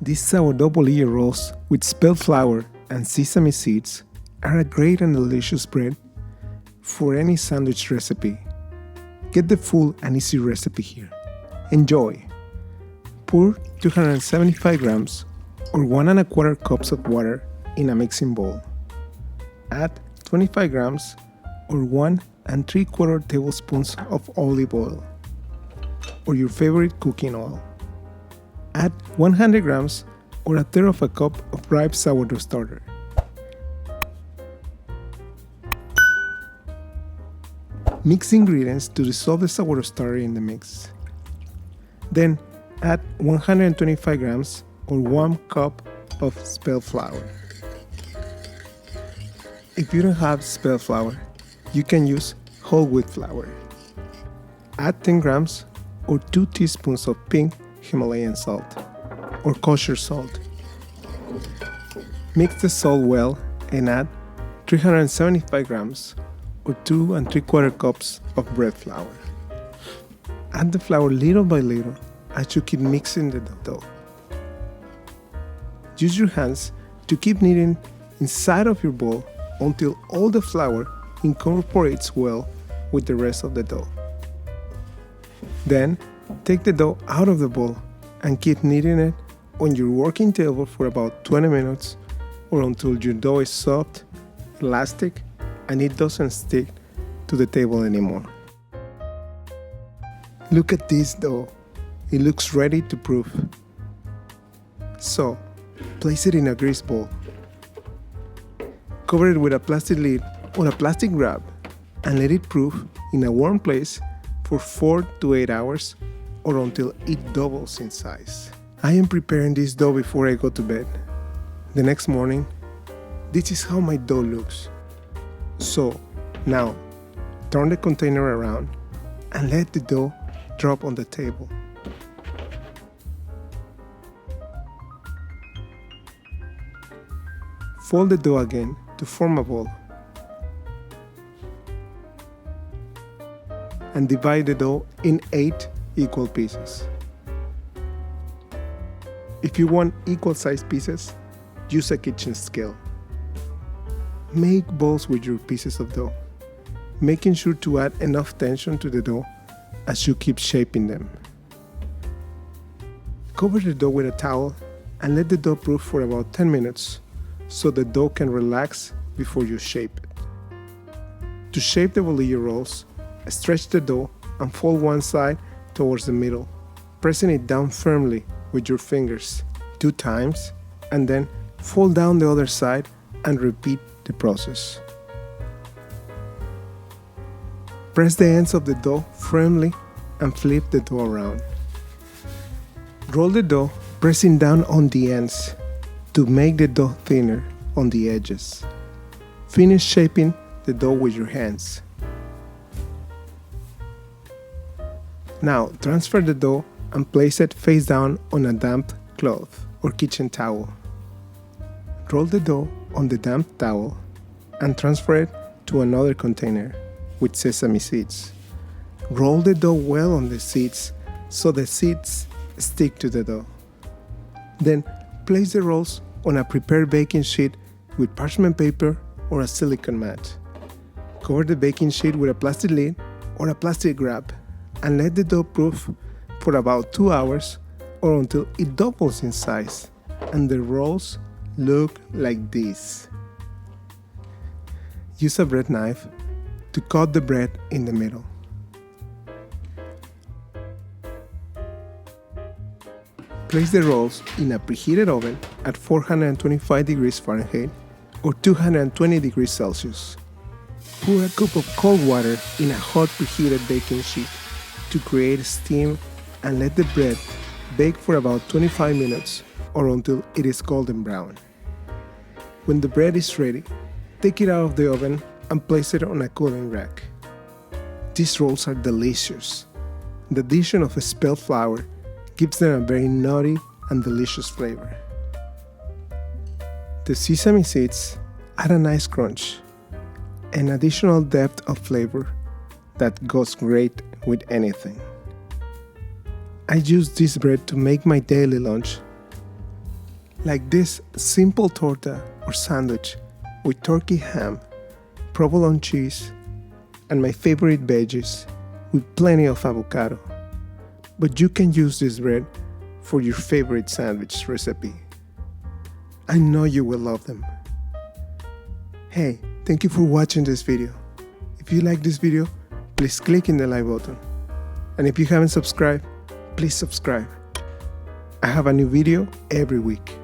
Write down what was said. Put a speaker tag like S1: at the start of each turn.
S1: These sourdough bolillo rolls with spelt flour and sesame seeds are a great and delicious bread for any sandwich recipe. Get the full and easy recipe here. Enjoy! Pour 275 grams or 1 1/4 cups of water in a mixing bowl. Add 25 grams or 1 3/4 tablespoons of olive oil or your favorite cooking oil. Add 100 grams or 1/3 of a cup of ripe sourdough starter. Mix ingredients to dissolve the sourdough starter in the mix. Then add 125 grams or 1 cup of spelt flour. If you don't have spelt flour, you can use whole wheat flour. Add 10 grams or 2 teaspoons of pink Himalayan salt or kosher salt. Mix the salt well and add 375 grams or 2 3/4 cups of bread flour. Add the flour little by little as you keep mixing the dough. Use your hands to keep kneading inside of your bowl until all the flour incorporates well with the rest of the dough. Then, take the dough out of the bowl and keep kneading it on your working table for about 20 minutes or until your dough is soft, elastic, and it doesn't stick to the table anymore. Look at this dough. It looks ready to proof. So, place it in a grease bowl. Cover it with a plastic lid or a plastic wrap and let it proof in a warm place for 4 to 8 hours or until it doubles in size. I am preparing this dough before I go to bed. The next morning, this is how my dough looks. So, now, turn the container around and let the dough drop on the table. Fold the dough again to form a ball and divide the dough in 8 equal pieces. If you want equal sized pieces, use a kitchen scale. Make balls with your pieces of dough, making sure to add enough tension to the dough as you keep shaping them. Cover the dough with a towel and let the dough proof for about 10 minutes so the dough can relax before you shape it. To shape the bolillo rolls, stretch the dough and fold one side towards the middle, pressing it down firmly with your fingers 2 times, and then fold down the other side and repeat the process. Press the ends of the dough firmly and flip the dough around. Roll the dough, pressing down on the ends to make the dough thinner on the edges. Finish shaping the dough with your hands. Now transfer the dough and place it face down on a damp cloth or kitchen towel. Roll the dough on the damp towel and transfer it to another container with sesame seeds. Roll the dough well on the seeds so the seeds stick to the dough. Then place the rolls on a prepared baking sheet with parchment paper or a silicone mat. Cover the baking sheet with a plastic lid or a plastic wrap and let the dough proof for about 2 hours or until it doubles in size and the rolls look like this. Use a bread knife to cut the bread in the middle. Place the rolls in a preheated oven at 425 degrees Fahrenheit or 220 degrees Celsius. Pour a cup of cold water in a hot preheated baking sheet to create steam and let the bread bake for about 25 minutes or until it is golden brown. When the bread is ready, take it out of the oven and place it on a cooling rack. These rolls are delicious. The addition of spelt flour gives them a very nutty and delicious flavor. The sesame seeds add a nice crunch, an additional depth of flavor that goes great with anything. I use this bread to make my daily lunch like this simple torta or sandwich with turkey ham, provolone cheese, and my favorite veggies with plenty of avocado. But you can use this bread for your favorite sandwich recipe. I know you will love them. Hey, thank you for watching this video. If you like this video, please click in the like button. And if you haven't subscribed, please subscribe. I have a new video every week.